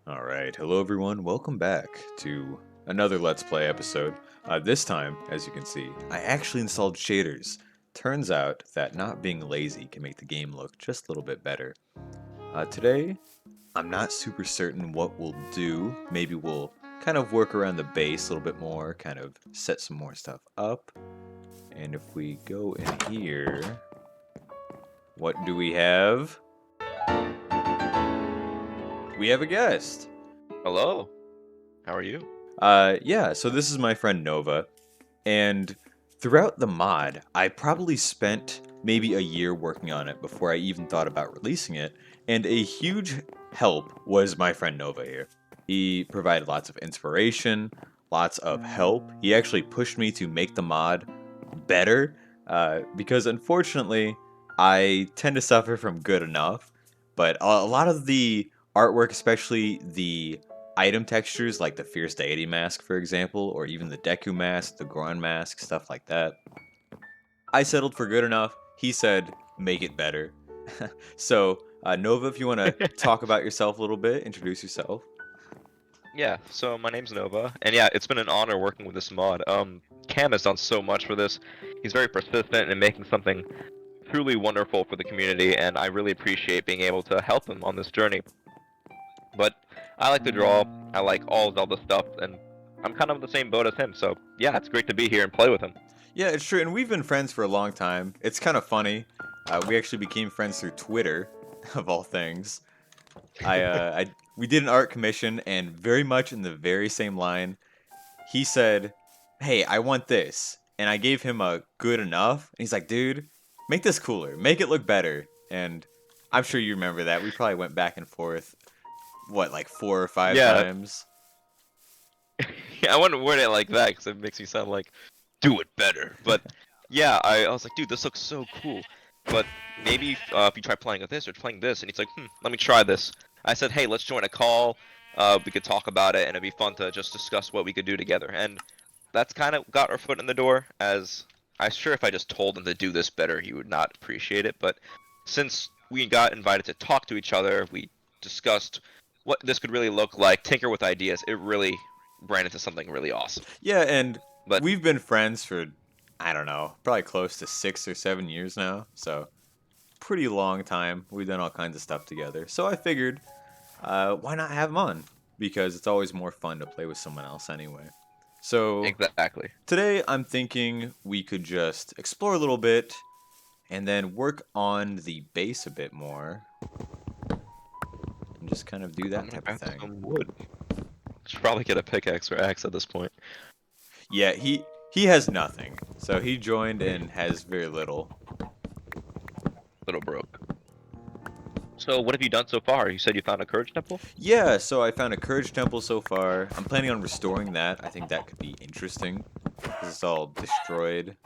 Alright, hello everyone, welcome back to another Let's Play episode. This time, as you can see, I actually installed shaders. Turns out that not being lazy can make the game look just a little bit better. Today, I'm not super certain what we'll do. Maybe we'll kind of work around the base a little bit more, kind of set some more stuff up. And if we go in here, what do we have? We have a guest! Hello. How are you? Yeah, so this is my friend Nova, and throughout the mod, I probably spent maybe a year working on it before I even thought about releasing it, and a huge help was my friend Nova here. He provided lots of inspiration, lots of help. He actually pushed me to make the mod better, because unfortunately, I tend to suffer from good enough, but a lot of the artwork, especially the item textures like the Fierce Deity mask, for example, or even the Deku mask, the Goron mask, stuff like that. I settled for good enough. He said, make it better. So, Nova, if you want to talk about yourself a little bit, introduce yourself. Yeah, so my name's Nova, and yeah, it's been an honor working with this mod. Cam has done so much for this. He's very persistent in making something truly wonderful for the community, and I really appreciate being able to help him on this journey. But I like to draw, I like all Zelda stuff, and I'm kind of in the same boat as him, so yeah, it's great to be here and play with him. Yeah, it's true, and we've been friends for a long time. It's kind of funny. We actually became friends through Twitter, of all things. We did an art commission, and very much in the very same line, he said, "Hey, I want this," and I gave him a good enough. And he's like, "Dude, make this cooler, make it look better." And I'm sure you remember that. We probably went back and forth, what, like 4 or 5 Yeah, times. I wouldn't word it like that because it makes me sound like do it better. But yeah, I was like, dude, this looks so cool. But maybe if you try playing with this or playing this, and he's like, let me try this. I said, hey, let's join a call. We could talk about it, and it'd be fun to just discuss what we could do together. And that's kind of got our foot in the door. As I'm sure if I just told him to do this better, he would not appreciate it. But since we got invited to talk to each other, we discussed what this could really look like, tinker with ideas. It really ran into something really awesome. Yeah, and But we've been friends for, I don't know, probably close to 6 or 7 years now. So, pretty long time. We've done all kinds of stuff together. So I figured, why not have him on? Because it's always more fun to play with someone else anyway. So exactly. today I'm thinking we could just explore a little bit and then work on the base a bit more. And just kind of do I'm that gonna type of craft thing. some wood. Should probably get a pickaxe or axe at this point. Yeah, he has nothing. So he joined and has very little. Little broke. So what have you done so far? You said you found a courage temple? Yeah, so I found a courage temple so far. I'm planning on restoring that. I think that could be interesting. 'Cause it's all destroyed.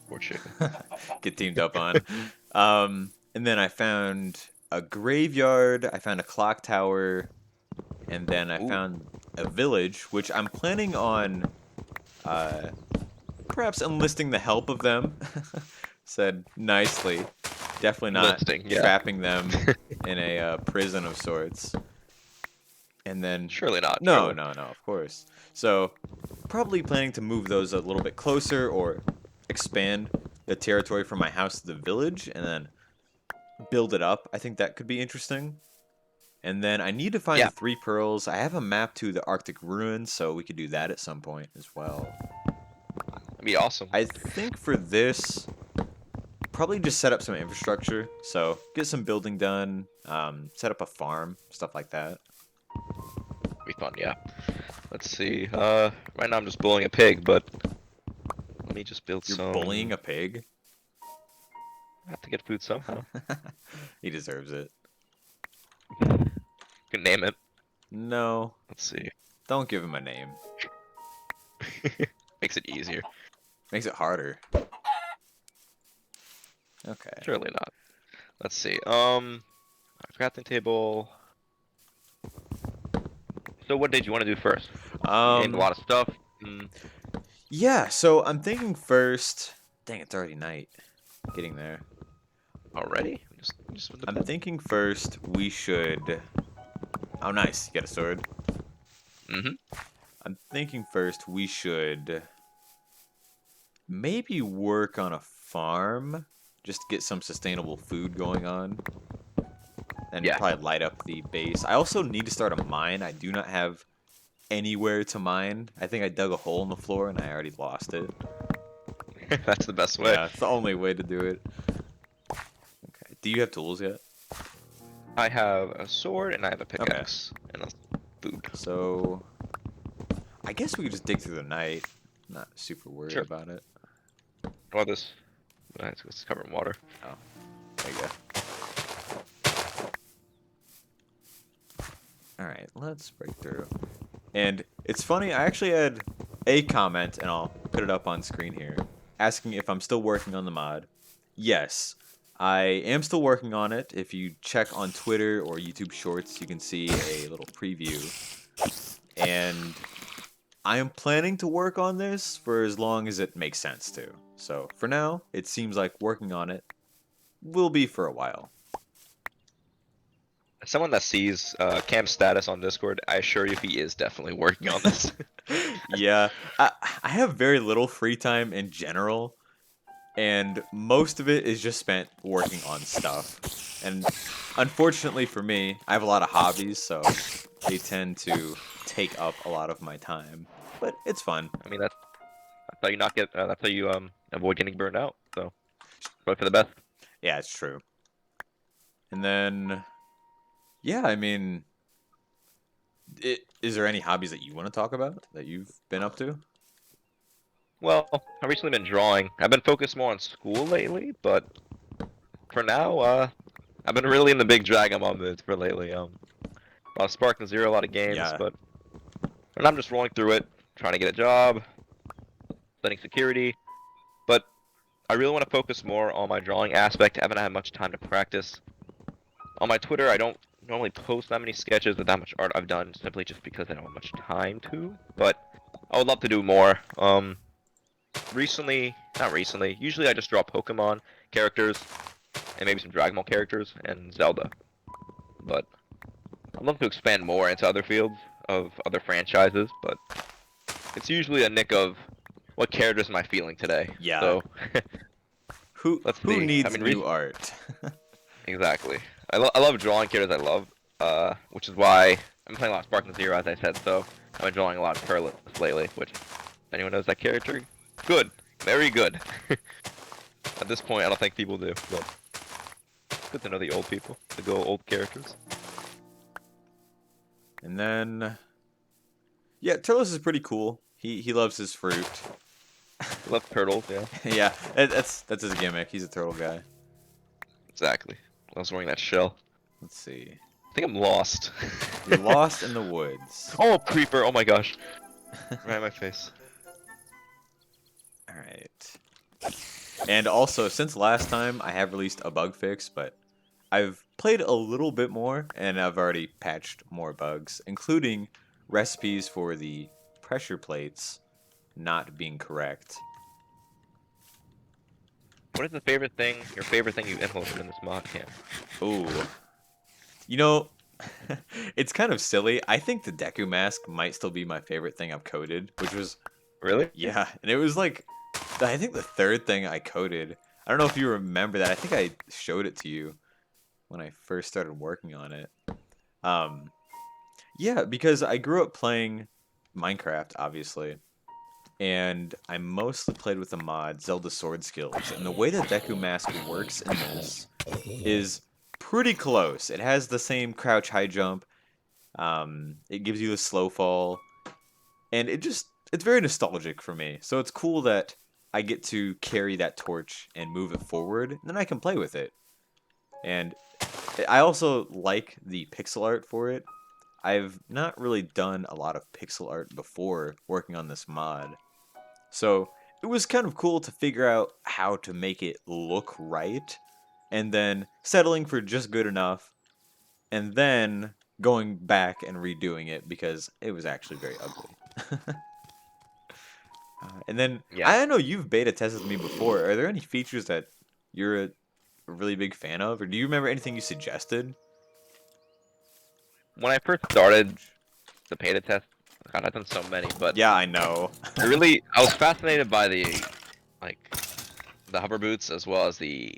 Poor chicken. Get teamed up on. And then I found a graveyard. I found a clock tower. And then I Ooh, found a village, which I'm planning on uh, perhaps enlisting the help of them. Said nicely. Definitely not listing, yeah. trapping them in a prison of sorts. And then, Surely not, no, surely. no, no, of course. So, probably planning to move those a little bit closer or expand the territory from my house to the village and then build it up. I think that could be interesting. And then I need to find Yeah, the 3 pearls. I have a map to the Arctic ruins, so we could do that at some point as well. that'd be awesome. I think for this, probably just set up some infrastructure. So get some building done, set up a farm, stuff like that. Be fun, yeah. Let's see. Right now I'm just bullying a pig, but let me just build You're some. bullying a pig? I have to get food somehow. He deserves it. You can name it. No, Let's see. don't give him a name. Makes it easier. Makes it harder. Okay. Surely not. Let's see. Crafting table. So what did you want to do first? You named a Um, lot of stuff. yeah, so I'm thinking first. Dang, it's already night. Getting there. Already? Just went to I'm bed. thinking first we should Oh, nice. You got a sword. Mm-hmm. I'm thinking first we should maybe work on a farm just to get some sustainable food going on. And Yeah, probably light up the base. I also need to start a mine. I do not have anywhere to mine. I think I dug a hole in the floor and I already lost it. that's the best way. Yeah, it's the only way to do it. Okay. Do you have tools yet? I have a sword and I have a Okay. pickaxe and a food. So I guess we could just dig through the night. Not super worried Sure. about it. Well, this it's covered in water. Oh, there you go. All right, let's break through. And it's funny, I actually had a comment, and I'll put it up on screen here, asking if I'm still working on the mod. Yes, I am still working on it. If you check on Twitter or YouTube Shorts, you can see a little preview. And I am planning to work on this for as long as it makes sense to. So for now, it seems like working on it will be for a while. As someone that sees Cam's status on Discord, I assure you he is definitely working on this. Yeah, I have very little free time in general, and most of it is just spent working on stuff. And unfortunately for me, I have a lot of hobbies, so they tend to take up a lot of my time. But it's fun. I mean, that's how you not get. That's how you avoid getting burned out. So, probably for the best. Yeah, it's true. And then, yeah, I mean, is there any hobbies that you want to talk about that you've been up to? Well, I've recently been drawing. I've been focused more on school lately, but for now, I've been really in the big Dragon Ball mood for lately. A lot of Spark and Zero, a lot of games, Yeah, but and I'm just rolling through it, trying to get a job, studying security. But I really want to focus more on my drawing aspect. I haven't had much time to practice. On my Twitter, I don't normally post that many sketches or that much art I've done, simply just because I don't have much time to. But I would love to do more. Recently, not recently. Usually, I just draw Pokemon characters and maybe some Dragon Ball characters and Zelda. But I'd love to expand more into other fields of other franchises. But it's usually a nick of what characters am I feeling today. yeah. So let's Who see. I needs mean, new art? exactly. I love drawing characters I love, which is why I'm playing a lot of Spark and Zero, as I said. So I've been drawing a lot of Perlis lately. Which, if anyone knows that character, good, very good. At this point, I don't think people do, but it's good to know the old people, the good old characters. And then, yeah, Turles is pretty cool. He loves his fruit. I love turtles, yeah. Yeah, that's his gimmick. He's a turtle guy. Exactly. I was wearing that shell. Let's see. I think I'm lost. You're lost in the woods. Oh, creeper! Oh my gosh. Right in my face. All right. And also, since last time, I have released a bug fix, but I've played a little bit more, and I've already patched more bugs, including recipes for the pressure plates not being correct. What is your favorite thing you implemented in this mod, Cam? Ooh. You know, it's kind of silly. I think the Deku mask might still be my favorite thing I've coded, which was, Really? yeah, and it was like, I think the third thing I coded. I don't know if you remember that. I think I showed it to you when I first started working on it. Um, yeah, because I grew up playing Minecraft, obviously, and I mostly played with the mod Zelda Sword Skills. And the way the Deku Mask works in this is pretty close. It has the same crouch high jump. It gives you a slow fall, and it's very nostalgic for me. So it's cool that I get to carry that torch and move it forward, and then I can play with it. And I also like the pixel art for it. I've not really done a lot of pixel art before working on this mod. So it was kind of cool to figure out how to make it look right, and then settling for just good enough, and then going back and redoing it because it was actually very ugly. And then Yeah. I know you've beta tested me before. Are there any features that you're a really big fan of, or do you remember anything you suggested? when I first started the beta test, God, I've done so many, but Yeah, I know. I was fascinated by like the hover boots as well as the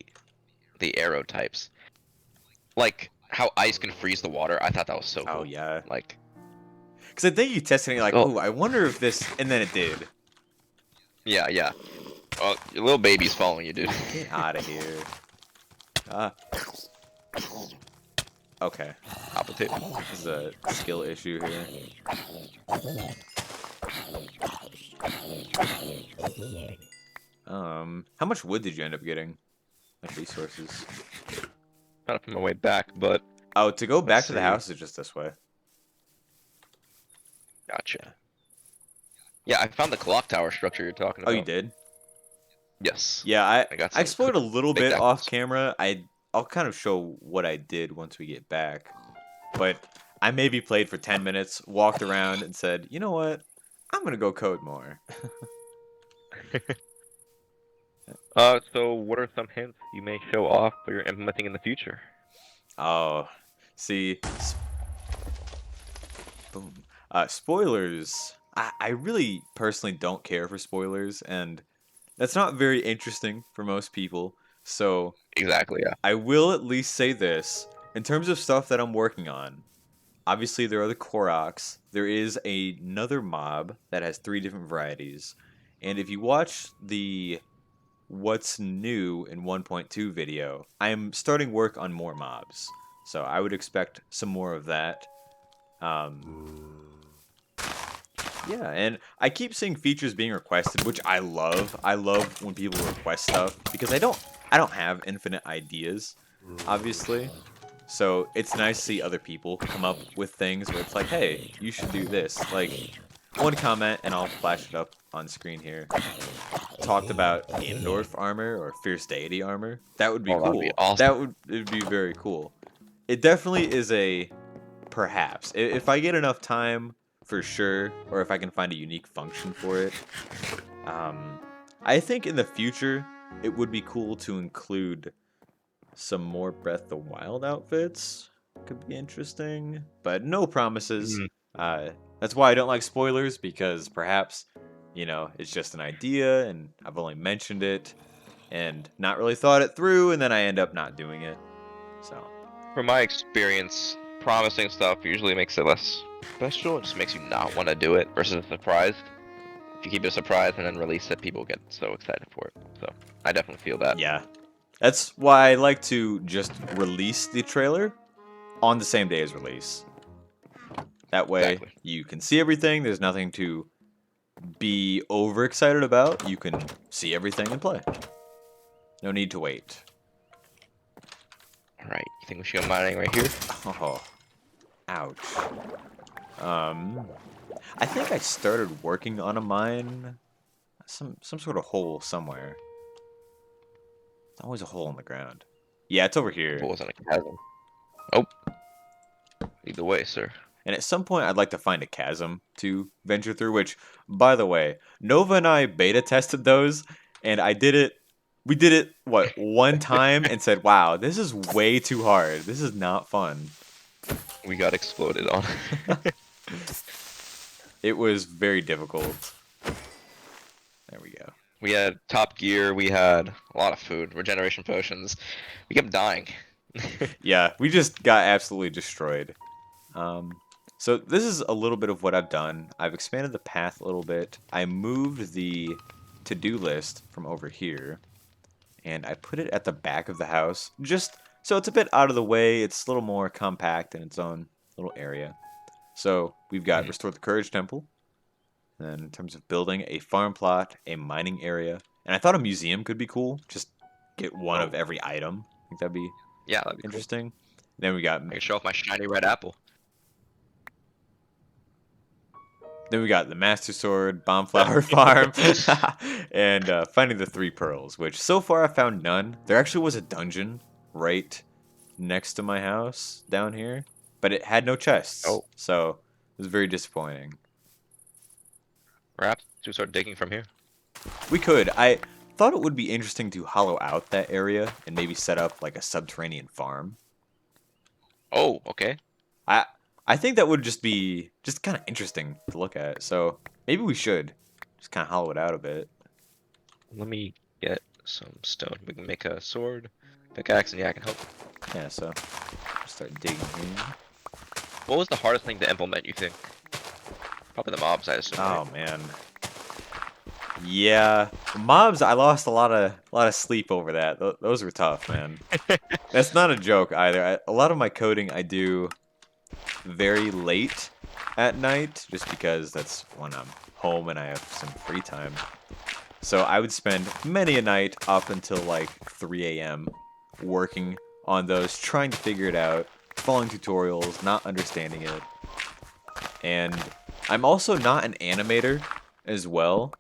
arrow types. Like how ice can freeze the water. I thought that was so Oh cool. yeah. Like, Because I think you tested it like, oh oh, I wonder if this, and then it did. yeah, yeah. Oh, your little baby's following you, dude. Get out of here. Ah, okay. Apple tape. This is a skill issue here. How much wood did you end up getting? Like resources. Kind of from my way back, but Oh, to go let's back to the see. house is just this way. Gotcha. Yeah, I found the clock tower structure you're talking Oh, you about. did? Yes. Yeah, I got I some explored a little big bit off apples. camera. I'll kind of show what I did once we get back. But I maybe played for 10 minutes, walked around, and said, you know what? I'm gonna go code more. So what are some hints you may show off or you're implementing in the future? Oh, see, boom. Spoilers. I really personally don't care for spoilers, and that's not very interesting for most people. So Exactly, yeah. I will at least say this in terms of stuff that I'm working on. Obviously, there are the Koroks. There is another mob that has 3 different varieties, and if you watch the what's new in 1.2 video, I am starting work on more mobs. So I would expect some more of that. Yeah, and I keep seeing features being requested, which I love. I love when people request stuff because I don't have infinite ideas, obviously. So it's nice to see other people come up with things where it's like, hey, you should do this. Like one comment, and I'll flash it up on screen here. Talked about Ganondorf armor or Fierce Deity armor. That would be Oh, that would be cool. awesome. It'd be very cool. It definitely is a perhaps. If I get enough time, for sure, or if I can find a unique function for it. Um, I think in the future it would be cool to include some more Breath of the Wild outfits. Could be interesting, but no promises. Mhm. That's why I don't like spoilers because perhaps, it's just an idea and I've only mentioned it and not really thought it through, and then I end up not doing it. So, From my experience, promising stuff usually makes it less special. It just makes you not want to do it versus a surprise. If you keep it a surprise and then release it, people get so excited for it. So I definitely feel that. yeah. That's why I like to just release the trailer on the same day as release. That way, Exactly. you can see everything. There's nothing to be overexcited about. You can see everything and play. No need to wait. All right. You think we should go mining right here? Oh, ouch. I think I started working on a mine. Some sort of hole somewhere. Always a hole in the ground. Yeah, it's over here. What was on a chasm? Oh. Either way, sir. And at some point, I'd like to find a chasm to venture through, which, by the way, Nova and I beta tested those, and I did it. We did it, what, one time and said, wow, this is way too hard. This is not fun. We got exploded on. It was very difficult. There we go. We had top gear. We had a lot of food, regeneration potions. We kept dying. Yeah, we just got absolutely destroyed. So this is a little bit of what I've done. I've expanded the path a little bit. I moved the to-do list from over here, and I put it at the back of the house, just so it's a bit out of the way. It's a little more compact in its own little area. So we've got Mhm. Restore the Courage Temple. And then in terms of building a farm plot, a mining area, and I thought a museum could be cool. Just get one of Oh, every item. I think that'd be yeah, that'd be cool. interesting. Then we got I can show off my shiny red apple. the Master Sword, Bombflower Farm, and finding the 3 pearls. Which so far I found none. There actually was a dungeon right next to my house down here, but it had no chests, Oh, so it was very disappointing. perhaps we start digging from here. We could. I thought it would be interesting to hollow out that area and maybe set up like a subterranean farm. Oh, okay. I I think that would just be just kind of interesting to look at. So maybe we should just kind of hollow it out a bit. Let me get some stone. We can make a sword, pickaxe, and yeah, I can help. Yeah, so start digging here. What was the hardest thing to implement, you think? Probably the mobs, I assume, right? Oh man. Yeah, mobs. I lost a lot of sleep over that. Those were tough, man. That's not a joke either. A lot of my coding I do very late at night, just because that's when I'm home and I have some free time. So I would spend many a night up until like 3 a.m. working on those, trying to figure it out, following tutorials, not understanding it. And I'm also not an animator as well.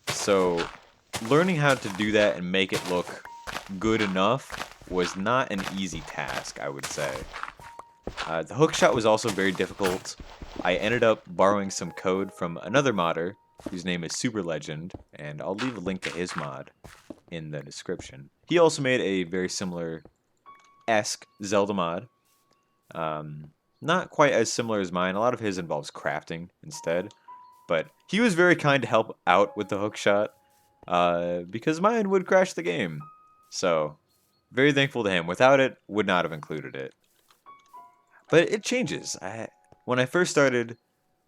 So learning how to do that and make it look good enough was not an easy task, I would say. The hookshot was also very difficult. I ended up borrowing some code from another modder whose name is Super Legend, and I'll leave a link to his mod in the description. He also made a very similar-esque Zelda mod. Not quite as similar as mine. A lot of his involves crafting instead. But he was very kind to help out with the hookshot because mine would crash the game. So, very thankful to him. Without it, would not have included it. But it changes. When I first started,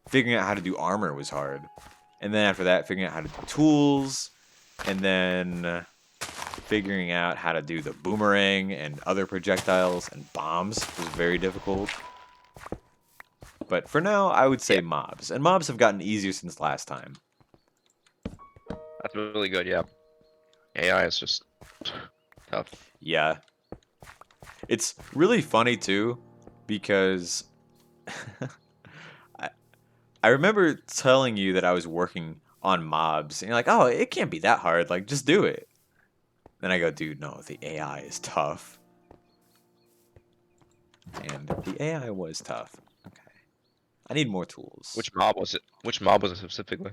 figuring out how to do armor was hard. And then after that, figuring out how to do tools. And then figuring out how to do the boomerang and other projectiles and bombs was very difficult. But for now, I would say Yeah, mobs. And mobs have gotten easier since last time. that's really good, yeah. AI is just tough. Yeah. It's really funny too, because I, I remember telling you that I was working on mobs, and you're like, oh, it can't be that hard. Like, just do it. Then I go, dude, no, the AI is tough. And the AI was tough. Okay. I need more tools. Which mob was it? Which mob was it specifically?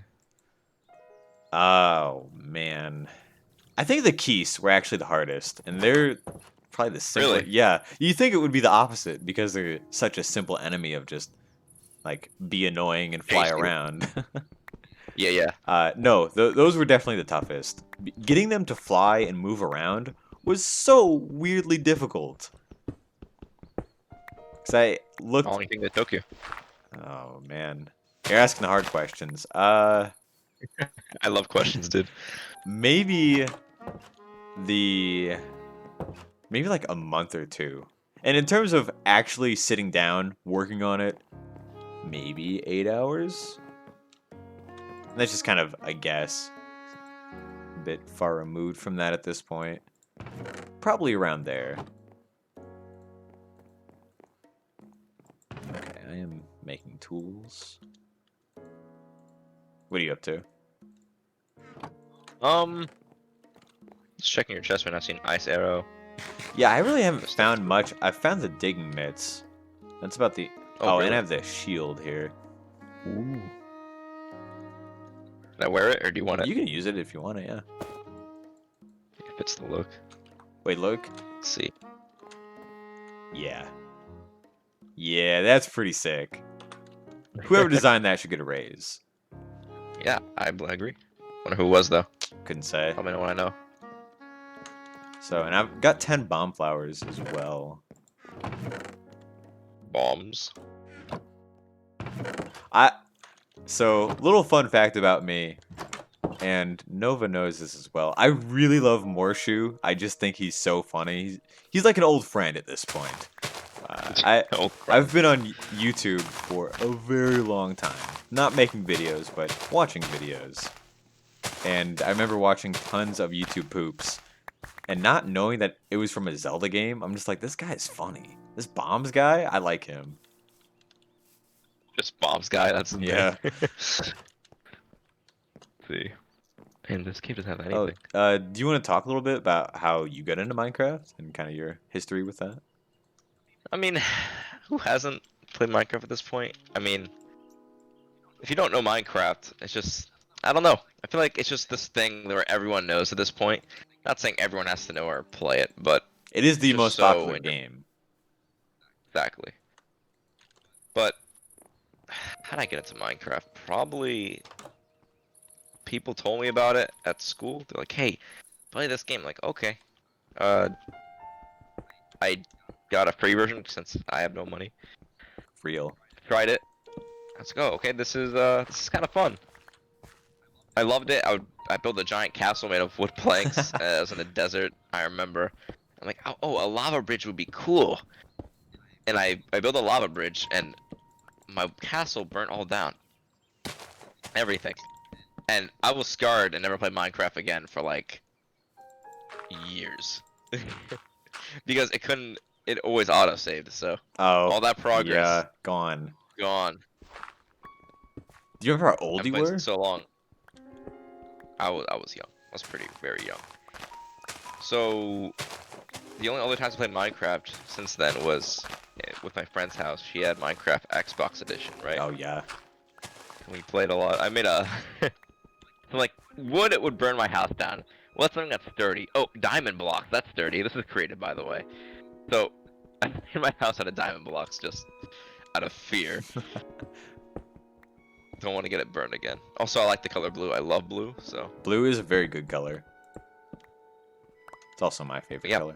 Oh, man. I think the keys were actually the hardest, and they're probably the simpler. Really? Yeah, you think it would be the opposite because they're such a simple enemy of just like be annoying and fly Basically. around. Yeah, yeah. No, those were definitely the toughest. Getting them to fly and move around was so weirdly difficult. Cause I looked. Only thing that took you. Oh man, you're asking the hard questions. I love questions, dude. Maybe the maybe like a month or two. And in terms of actually sitting down working on it, maybe 8 hours. That's just kind of a guess. A bit far removed from that at this point. Probably around there. Okay, I am making tools. What are you up to? Just checking your chest right now, seeing ice arrow. Yeah, I really haven't This stuff found too. much. I found the digging mitts. That's about the... Oh, Oh, and I really? have the shield here. Ooh. Can I wear it, or do you want it? You can use it if you want it, yeah. It fits the look. Wait, look. Let's see. Yeah. Yeah, that's pretty sick. Whoever designed that should get a raise. Yeah, I agree. Wonder who it was though. Couldn't say. Probably no one I know. So, and I've got 10 bomb flowers as well. Bombs. So, little fun fact about me, and Nova knows this as well. I really love Morshu. I just think he's so funny. He's like an old friend at this point. Oh, crap. I've been on YouTube for a very long time, not making videos, but watching videos. And I remember watching tons of YouTube poops, and not knowing that it was from a Zelda game. I'm just like, this guy is funny. This Bombs guy, I like him. Just Bob's guy. That's the Yeah. name. See. And this cave doesn't have Oh, anything. do you want to talk a little bit about how you got into Minecraft and kind of your history with that? I mean, who hasn't played Minecraft at this point? I mean, if you don't know Minecraft, it's just, I don't know. I feel like it's just this thing where everyone knows at this point. Not saying everyone has to know or play it, but It is the just most so popular in- game. exactly. But how did I get into Minecraft? Probably people told me about it at school. They're like, "Hey, play this game." I'm like, okay. Uh, I got a free version since I have no money. Real. Tried it. Let's go. Okay, this is kind of fun. I loved it. I built a giant castle made of wood planks. I was in a desert. I remember. I'm like, oh, a lava bridge would be cool. And I built a lava bridge, and my castle burnt all down. Everything. And I was scarred and never played Minecraft again for like years. Because it couldn't, it always auto-saved, so Oh, all that progress yeah, gone. gone. Do you remember how old I've you played were? since so long. I was young. I was very young. So the only other times I played Minecraft since then was with my friend's house. She had Minecraft Xbox Edition, right? Oh yeah. We played a lot. I made a like wood. It would burn my house down. What's something that's sturdy? Oh, diamond blocks. That's sturdy. This is created, by the way. So I made my house out of diamond blocks just out of fear. Don't want to get it burned again. Also, I like the color blue. I love blue. So Blue is a very good color. It's also my favorite yeah, color.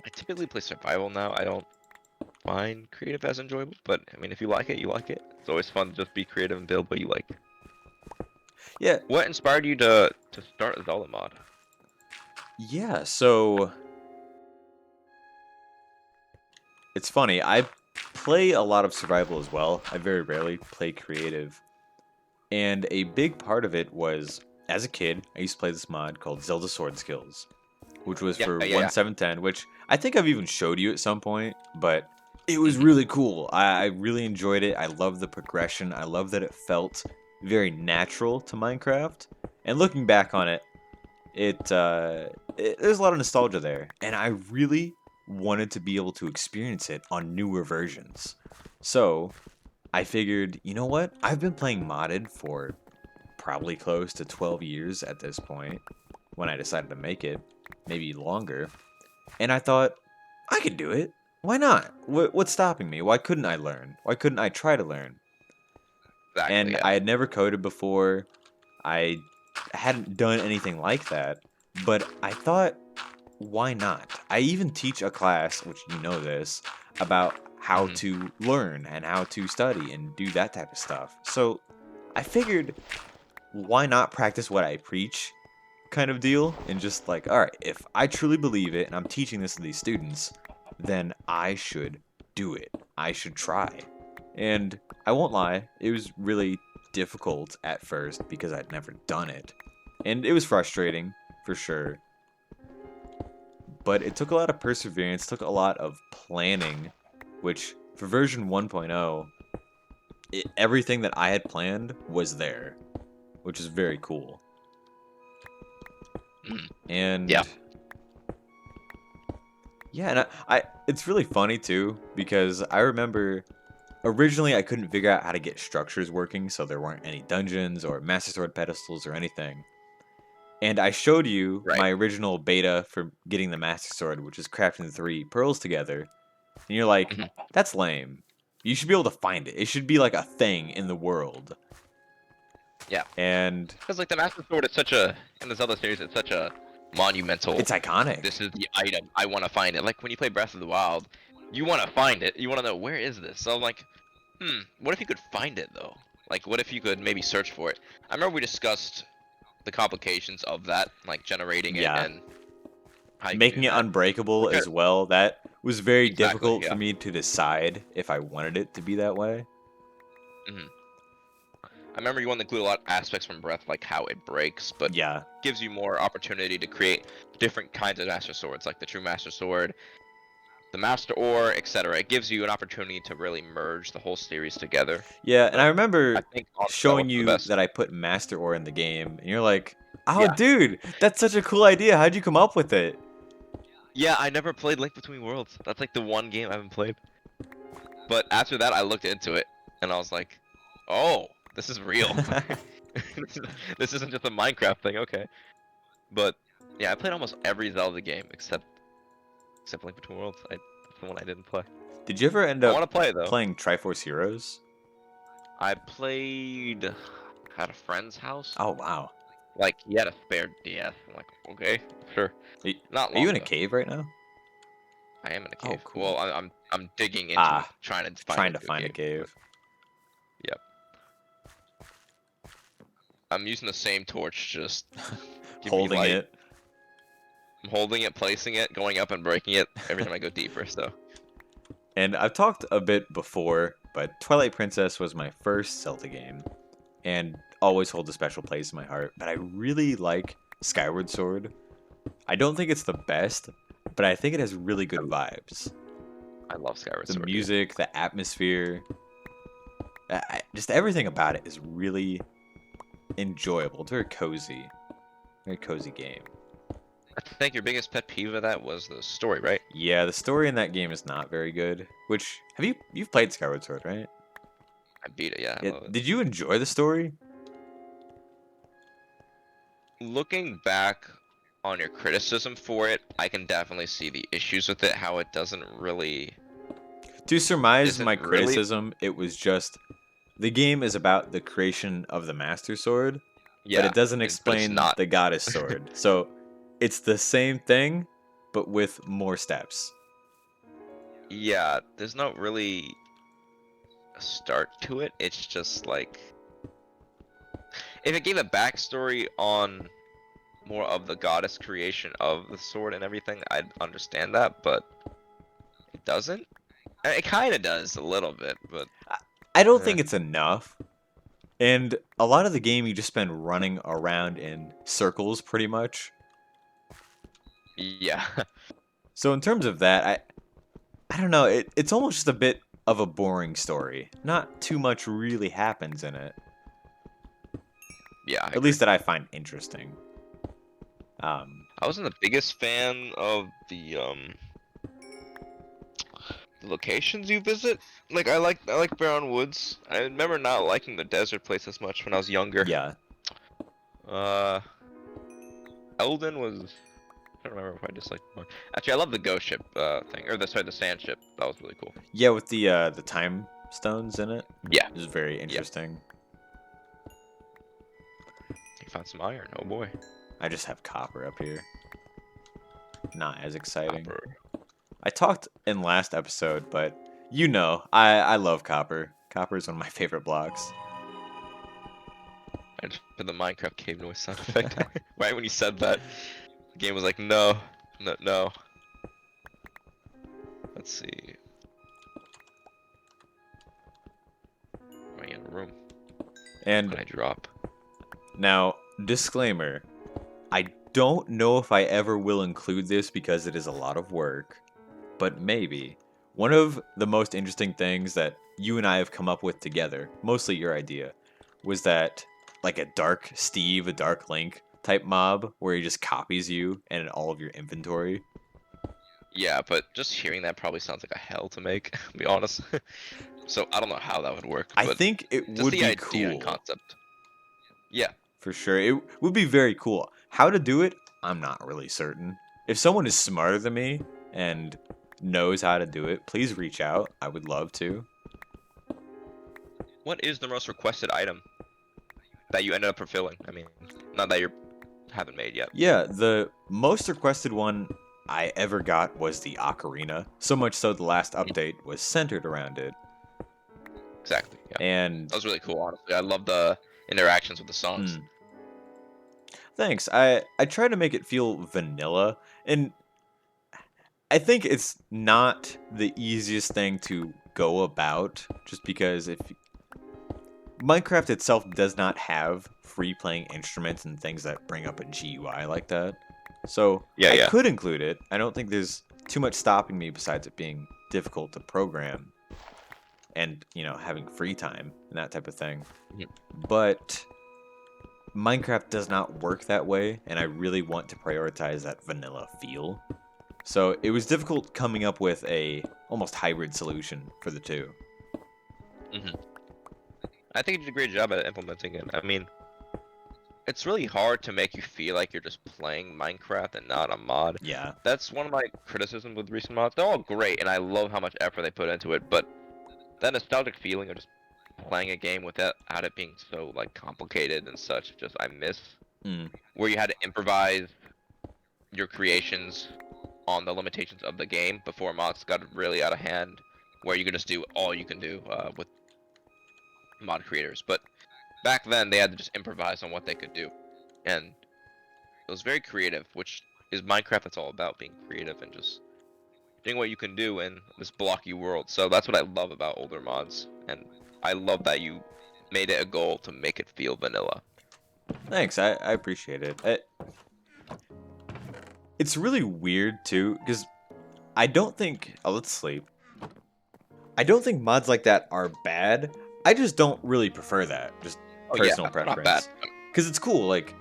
I typically play survival now. I don't find creative as enjoyable, but I mean, if you like it, you like it. It's always fun to just be creative and build what you like. Yeah, What inspired you to start a Zelda mod? yeah. So it's funny. I play a lot of survival as well. I very rarely play creative. And a big part of it was, as a kid, I used to play this mod called Zelda Sword Skills, which was Yeah, for yeah, yeah. 1.7.10, which I think I've even showed you at some point, but it was Mhm. really cool. I really enjoyed it. I love the progression. I love that it felt very natural to Minecraft. And looking back on it, there's a lot of nostalgia there, and I really wanted to be able to experience it on newer versions. So I figured, you know what? I've been playing modded for probably close to 12 years at this point when I decided to make it, maybe longer. And I thought, I could do it. Why not? What's stopping me? Why couldn't I learn? Why couldn't I try to learn? Exactly. And Yeah. I had never coded before. I hadn't done anything like that. But I thought, why not? I even teach a class, which you know this, about how Hmm. to learn and how to study and do that type of stuff. So I figured, why not practice what I preach kind of deal? And just like, all right, if I truly believe it and I'm teaching this to these students, then I should do it. I should try. And I won't lie, it was really difficult at first because I'd never done it. And it was frustrating, for sure. But it took a lot of perseverance, took a lot of planning, which for version 1.0, everything that I had planned was there, which is very cool. Mhm. Yeah. And yeah, and it's really funny too because I remember originally I couldn't figure out how to get structures working, so there weren't any dungeons or Master Sword pedestals or anything. And I showed you Right. my original beta for getting the Master Sword, which is crafting the three pearls together. And you're like, Hmm. that's lame. You should be able to find it. It should be like a thing in the world. Yeah. And Because like the Master Sword is such a in the Zelda series, it's such a monumental. it's iconic. This is the item. I want to find it. Like when you play Breath of the Wild, you want to find it. You want to know where is this. So I'm like, what if you could find it though? Like, what if you could maybe search for it? I remember we discussed the complications of that, like generating it Yeah. and how you can do Making it that. unbreakable Which I, as well, that was very exactly, difficult for yeah. me to decide if I wanted it to be that way. Hmm. I remember you want to include a lot of aspects from Breath, like how it breaks, but Yeah. gives you more opportunity to create different kinds of Master Swords, like the True Master Sword, the Master Ore, etc. It gives you an opportunity to really merge the whole series together. Yeah, and I But I remember think honestly that showing wasn't the you best. that I put Master Ore in the game, and you're like, oh, Yeah. dude, that's such a cool idea. How'd you come up with it? Yeah, I never played Link Between Worlds. That's like the one game I haven't played. But after that, I looked into it, and I was like, oh, this is real. This isn't just a Minecraft thing, okay. But yeah, I played almost every Zelda game except Link Between Worlds. That's the one I didn't play. Did you ever end I up want to play though. playing Triforce Heroes? I played at a friend's house. Oh wow. Like he had a spare DS. I'm like, okay, sure. Are Not are you long in a though. cave right now? I am in a Oh, cave. Well, cool. I'm digging into it, Ah, trying to find trying to into a find a cave. But, cave. yep. I'm using the same torch, just give me Holding light. it. I'm holding it, placing it, going up and breaking it every time I go deeper. So And I've talked a bit before, but Twilight Princess was my first Zelda game, and always holds a special place in my heart. But I really like Skyward Sword. I don't think it's the best, but I think it has really good vibes. I love Skyward The Sword, dude. music, the atmosphere, just everything about it is really enjoyable. It's very cozy game. I think your biggest pet peeve of that was the story, right? Yeah, the story in that game is not very good. Which you've played Skyward Sword, right? I beat it, yeah, I Yeah, love it. did you enjoy the story? Looking back on your criticism for it, I can definitely see the issues with it, how it doesn't really To surmise isn't my really criticism, it was just the game is about the creation of the Master Sword, but yeah, it doesn't but it's explain not. the Goddess Sword. So it's the same thing, but with more steps. Yeah, there's not really a start to it. It's just like if it gave a backstory on more of the goddess creation of the sword and everything, I'd understand that, but it doesn't. It kind of does a little bit, but I don't eh, think it's enough. And a lot of the game you just spend running around in circles pretty much. yeah, So in terms of that, I don't know, it's almost just a bit of a boring story. Not too much really happens in it. yeah, I At agree. least that I find interesting. I wasn't the biggest fan of the locations you visit. Like I like Brown Woods. I remember not liking the desert place as much when I was younger. yeah. Uh, Elden was. I don't remember if I disliked it more. Actually, I love the ghost ship thing, or the sand ship. That was really cool. Yeah, with the time stones in it. Yeah, It was very yeah. interesting. You found some iron. Oh boy. I just have copper up here. Not as exciting. Copper. I talked in last episode, but you know, I love copper. Copper is one of my favorite blocks. I just did the Minecraft cave noise sound effect. Right when you said that, the game was like, no, no, no. Let's see. Running out of room. And What I drop? now, disclaimer, I don't know if I ever will include this because it is a lot of work, but maybe. One of the most interesting things that you and I have come up with together, mostly your idea, was that like a Dark Steve, a Dark Link type mob where he just copies you and all of your inventory. Yeah, but just hearing that probably sounds like a hell to make, to be honest. So I don't know how that would work, I but think it just would the be idea and cool. concept. Yeah, For sure. It would be very cool. How to do it, I'm not really certain. If someone is smarter than me and knows how to do it, please reach out. I would love to. what is the most requested item that you ended up fulfilling? I mean, not that you haven't made yet. Yeah, the most requested one I ever got was the ocarina. So much so the last update was centered around it. Exactly. Yeah, And that was really cool. Honestly, I love the interactions with the songs. thanks. I try to make it feel vanilla, and I think it's not the easiest thing to go about just because if Minecraft itself does not have free playing instruments and things that bring up a GUI like that. So Yeah, I yeah. could include it. I don't think there's too much stopping me besides it being difficult to program and, you know, having free time and that type of thing. Mhm. But Minecraft does not work that way, and I really want to prioritize that vanilla feel. So it was difficult coming up with a almost hybrid solution for the two. I think you did a great job at implementing it. I mean, it's really hard to make you feel like you're just playing Minecraft and not a mod. Yeah. That's one of my criticisms with recent mods. They're all great, and I love how much effort they put into it, but that nostalgic feeling of just playing a game without it being so like complicated and such, just I miss. Mm. Where you had to improvise your creations on the limitations of the game before mods got really out of hand, where you could just do all you can do with mod creators. But back then, they had to just improvise on what they could do, and it was very creative, which is Minecraft. That's all about being creative and just doing what you can do in this blocky world. So that's what I love about older mods, and I love that you made it a goal to make it feel vanilla. Thanks. I appreciate it. It's really weird too, because I don't think. Oh, let's sleep. I don't think mods like that are bad. I just don't really prefer that. Just Oh personal yeah, not bad. preference. Because it's cool. Like,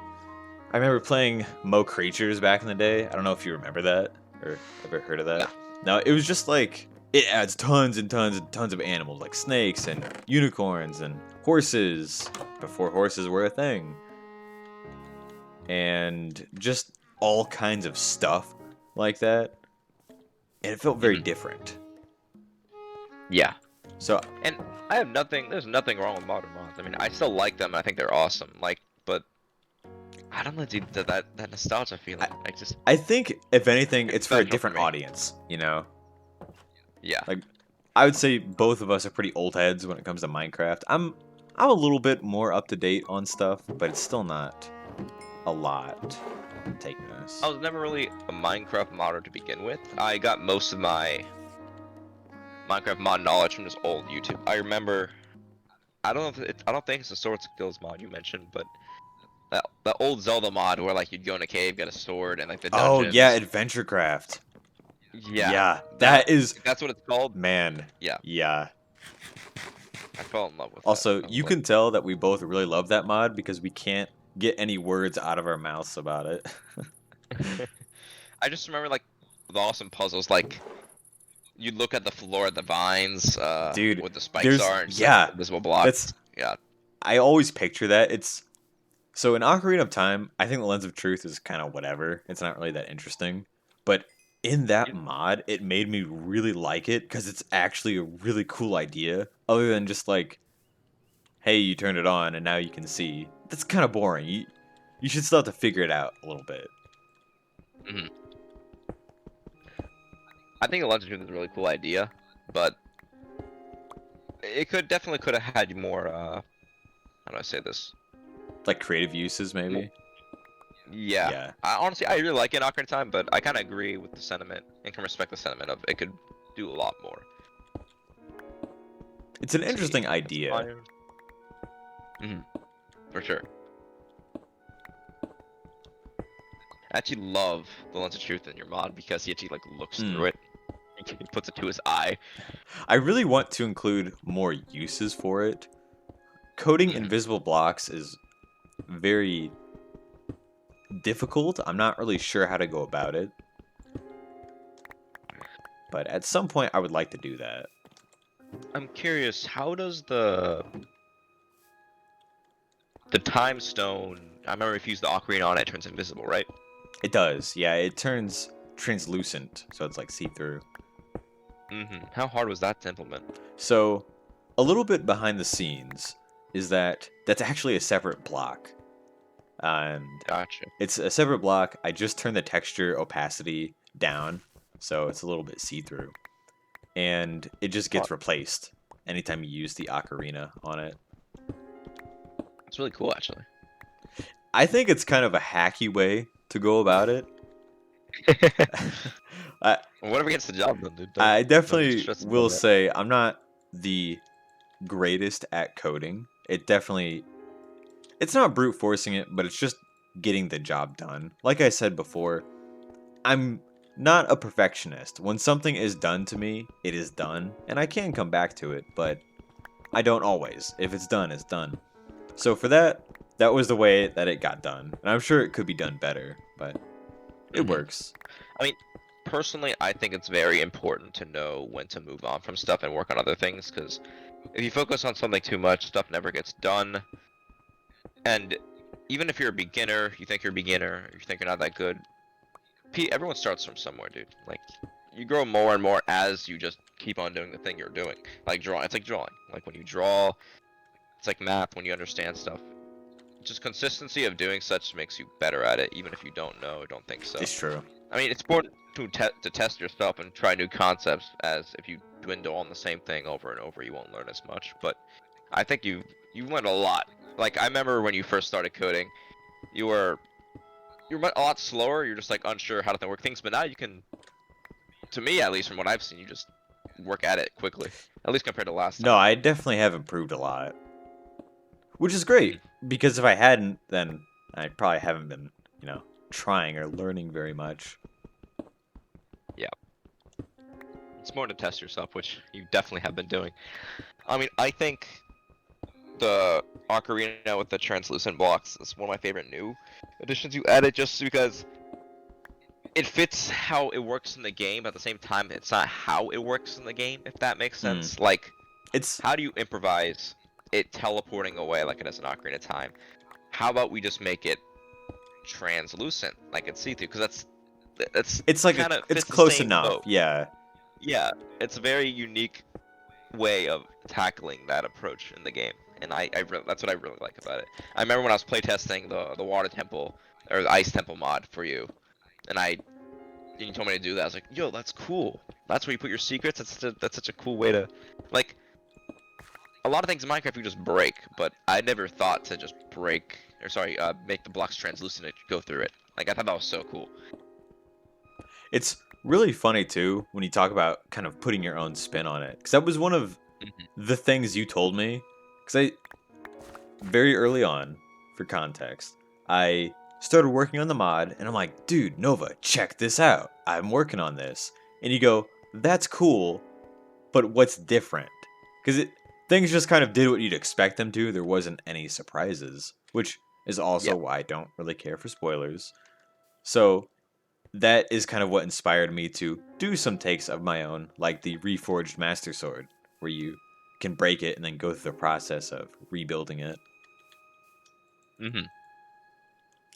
I remember playing Mo Creatures back in the day. I don't know if you remember that or ever heard of that. No, it was just like it adds tons and tons and tons of animals, like snakes and unicorns and horses before horses were a thing, and just all kinds of stuff like that. And it felt very different. Yeah. So And I have nothing. There's nothing wrong with modern mods. I mean, I still like them. And I think they're awesome. Like, but I don't know, dude. That nostalgia feeling. I think if anything, it's for a special for different me. audience. You know, Yeah. like I would say both of us are pretty old heads when it comes to Minecraft. I'm a little bit more up to date on stuff, but it's still not a lot. I'm taking this. I was never really a Minecraft modder to begin with. I got most of my Minecraft mod knowledge from just old YouTube. I remember. I don't know if I don't think it's the sword skills mod you mentioned, but that old Zelda mod where like you'd go in a cave, get a sword, and like the Oh dungeons. yeah, AdventureCraft. Yeah. Yeah, that is That's what it's called. man. Yeah. Yeah. I fell in love with Also, that. you can tell that we both really love that mod because we can't get any words out of our mouths about it. I just remember like the awesome puzzles, like you look at the floor of the vines, Dude, where the spikes there's are, and yeah, invisible blocks. that's Yeah. I always picture that. It's so in Ocarina of Time, I think the Lens of Truth is kind of whatever. It's not really that interesting. But in that mod, it made me really like it because it's actually a really cool idea. Other than just like, hey, you turned it on and now you can see. That's kind of boring. You should still have to figure it out a little bit. Hmm. I think the Legend of Truth is a really cool idea, but it definitely could have had more. How do I say this? Like creative uses, maybe. Yeah. Yeah. Honestly, I really like it in Ocarina of Time, but I kind of agree with the sentiment and can respect the sentiment of it could do a lot more. It's an interesting idea. Hmm. For sure. I actually love the Lens of Truth in your mod because he actually like looks through it. He puts it to his eye. I really want to include more uses for it. Coding invisible blocks is very difficult. I'm not really sure how to go about it. But at some point, I would like to do that. I'm curious, how does the time stone? I remember if you use the ocarina on it, it turns invisible, right? It does. Yeah, it turns translucent, so it's like see-through. How hard was that to implement? So, a little bit behind the scenes is that that's actually a separate block. And Gotcha. it's a separate block. I just turned the texture opacity down, so it's a little bit see-through. And it just gets replaced anytime you use the ocarina on it. It's really cool, actually. I think it's kind of a hacky way to go about it. Whatever gets the job done, dude. I definitely stress about will that. say I'm not the greatest at coding. It's not brute forcing it, but it's just getting the job done. Like I said before, I'm not a perfectionist. When something is done to me, it is done, and I can come back to it, but I don't always. If it's done, it's done. So for that was the way that it got done. And I'm sure it could be done better, but it works. I mean, personally, I think it's very important to know when to move on from stuff and work on other things, because if you focus on something too much, stuff never gets done. And even if you're a beginner, you think you're a beginner, you think you're not that good. Everyone starts from somewhere, dude. Like, you grow more and more as you just keep on doing the thing you're doing. Like drawing, it's like drawing. Like when you draw, it's like math when you understand stuff. Just consistency of doing such makes you better at it, even if you don't know or don't think so. It's true. I mean, it's important to test yourself and try new concepts, as if you dwindle on the same thing over and over, you won't learn as much. But I think you learned a lot. Like, I remember when you first started coding, you were a lot slower. You're just like unsure how to work things, but now you can, to me at least, from what I've seen, you just work at it quickly. At least compared to last No, time. I definitely have improved a lot, which is great because if I hadn't, then I probably haven't been, trying or learning very much. Yeah. It's more to test yourself, which you definitely have been doing. I mean, I think the ocarina with the translucent blocks is one of my favorite new additions you added, just because it fits how it works in the game, but at the same time, it's not how it works in the game, if that makes sense. Like, It's how do you improvise it teleporting away like it has an Ocarina of Time? How about we just make it translucent, like it's see-through? Because that's it's like kind of it's fits the close same enough. boat. Yeah. Yeah, it's a very unique way of tackling that approach in the game, and that's what I really like about it. I remember when I was playtesting the water temple or the ice temple mod for you, and you told me to do that. I was like, yo, that's cool. That's where you put your secrets. That's such a cool way to, like, a lot of things in Minecraft you just break, but I never thought to just make the blocks translucent and go through it. Like, I thought that was so cool. It's really funny too when you talk about kind of putting your own spin on it, because that was one of the things you told me. Because very early on, for context, I started working on the mod, and I'm like, dude, Nova, check this out. I'm working on this. And you go, that's cool, but what's different? Because things just kind of did what you'd expect them to. There wasn't any surprises, which is also Yeah. why I don't really care for spoilers. So that is kind of what inspired me to do some takes of my own, like the Reforged Master Sword, where you can break it and then go through the process of rebuilding it. Mm-hmm.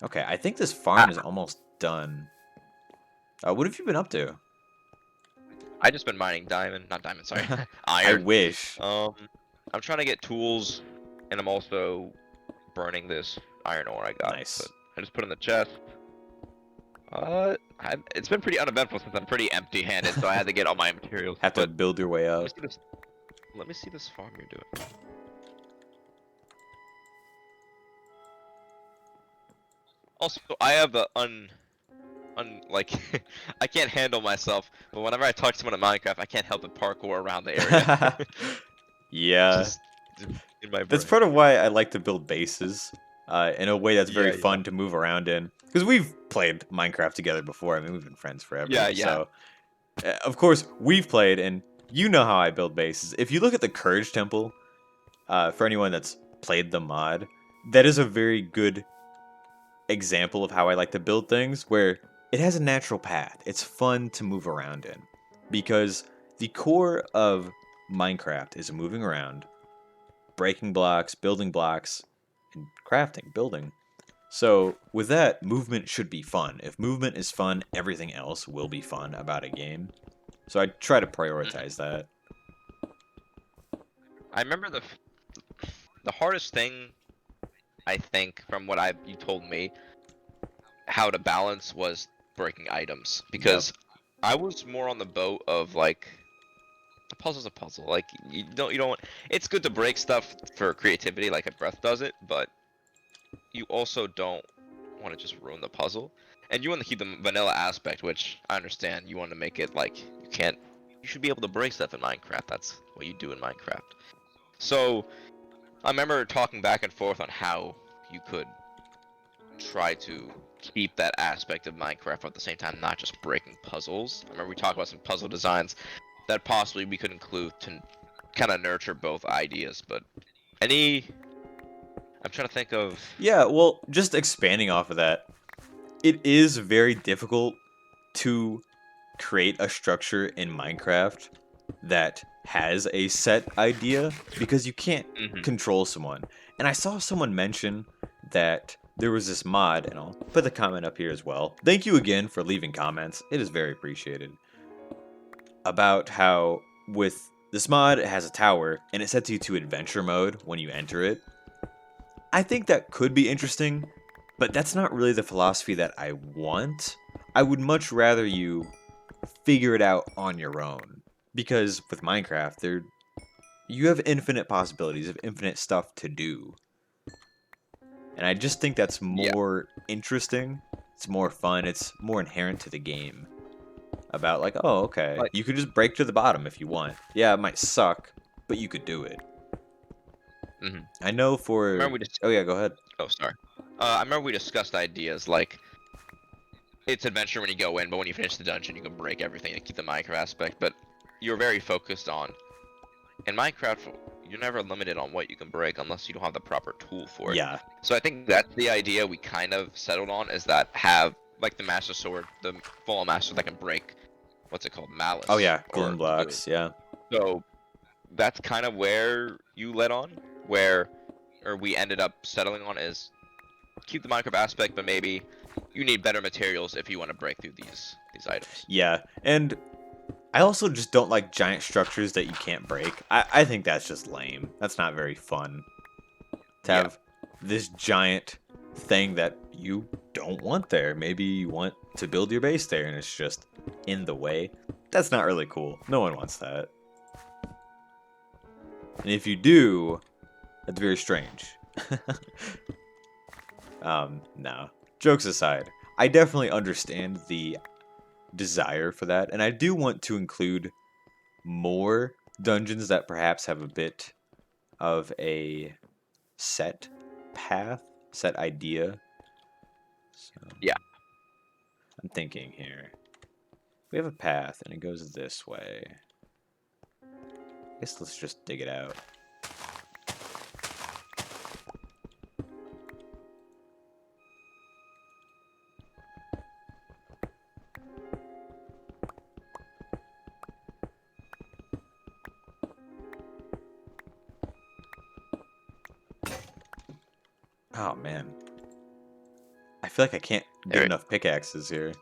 Okay, I think this farm is almost done. What have you been up to? I just been mining not diamond, sorry, I iron. wish. I'm trying to get tools, and I'm also burning this iron ore I got. Nice. But I just put it in the chest. It's been pretty uneventful since I'm pretty empty-handed, so I had to get all my materials. Have to build your way up. Let me see this farm you're doing. Also, I have the like, I can't handle myself, but whenever I talk to someone in Minecraft, I can't help but parkour around the area. Yeah. Just in my brain. That's part of why I like to build bases in a way that's very Yeah, fun to move around in. Because we've played Minecraft together before. I mean, we've been friends forever. Yeah. So, of course, we've played, and you know how I build bases. If you look at the Courage Temple, for anyone that's played the mod, that is a very good example of how I like to build things, where it has a natural path. It's fun to move around in. Because the core of Minecraft is moving around, breaking blocks, and crafting, building. So, with that, movement should be fun. If movement is fun, everything else will be fun about a game. So I try to prioritize that. I remember the hardest thing, I think, from what you told me, how to balance was breaking items, because I was more on the boat of, like, a puzzle's a puzzle. Like, you don't want. It's good to break stuff for creativity, like a breath does it, but you also don't want to just ruin the puzzle, and you want to keep the vanilla aspect, which I understand. You want to make it like you should be able to break stuff in Minecraft. That's what you do in Minecraft. So I remember talking back and forth on how you could try to keep that aspect of Minecraft, but at the same time not just breaking puzzles. I remember we talked about some puzzle designs that possibly we could include to kind of nurture both ideas. But I'm trying to think of. Yeah, well, just expanding off of that, it is very difficult to create a structure in Minecraft that has a set idea because you can't control someone. And I saw someone mention that there was this mod, and I'll put the comment up here as well. Thank you again for leaving comments. It is very appreciated. About how with this mod, it has a tower, and it sets you to adventure mode when you enter it. I think that could be interesting, but that's not really the philosophy that I want. I would much rather you figure it out on your own. Because with Minecraft, you have infinite possibilities of infinite stuff to do. And I just think that's more interesting. It's more fun. It's more inherent to the game. About like, oh, okay, Like, you could just break to the bottom if you want. Yeah, it might suck, but you could do it. I know for... remember we just... Oh yeah, go ahead. Oh, sorry. I remember we discussed ideas like it's adventure when you go in, but when you finish the dungeon, you can break everything to keep the Minecraft aspect. But you're very focused on... In Minecraft, you're never limited on what you can break unless you don't have the proper tool for it. Yeah. So I think that's the idea we kind of settled on, is that have, like, the Master Sword, the Fallen Master that can break, what's it called, Malice. Oh yeah, or Gloom blocks, yeah. So that's kind of where you led on, or we ended up settling on, is keep the Minecraft aspect, but maybe you need better materials if you want to break through these items. Yeah, and I also just don't like giant structures that you can't break. I think that's just lame. That's not very fun. To have this giant thing that you don't want there. Maybe you want to build your base there and it's just in the way. That's not really cool. No one wants that. And if you do, that's very strange. No. Jokes aside, I definitely understand the desire for that, and I do want to include more dungeons that perhaps have a bit of a set path, set idea. So, yeah. I'm thinking here. We have a path, and it goes this way. I guess let's just dig it out. Oh, man. I feel like I can't get enough pickaxes here.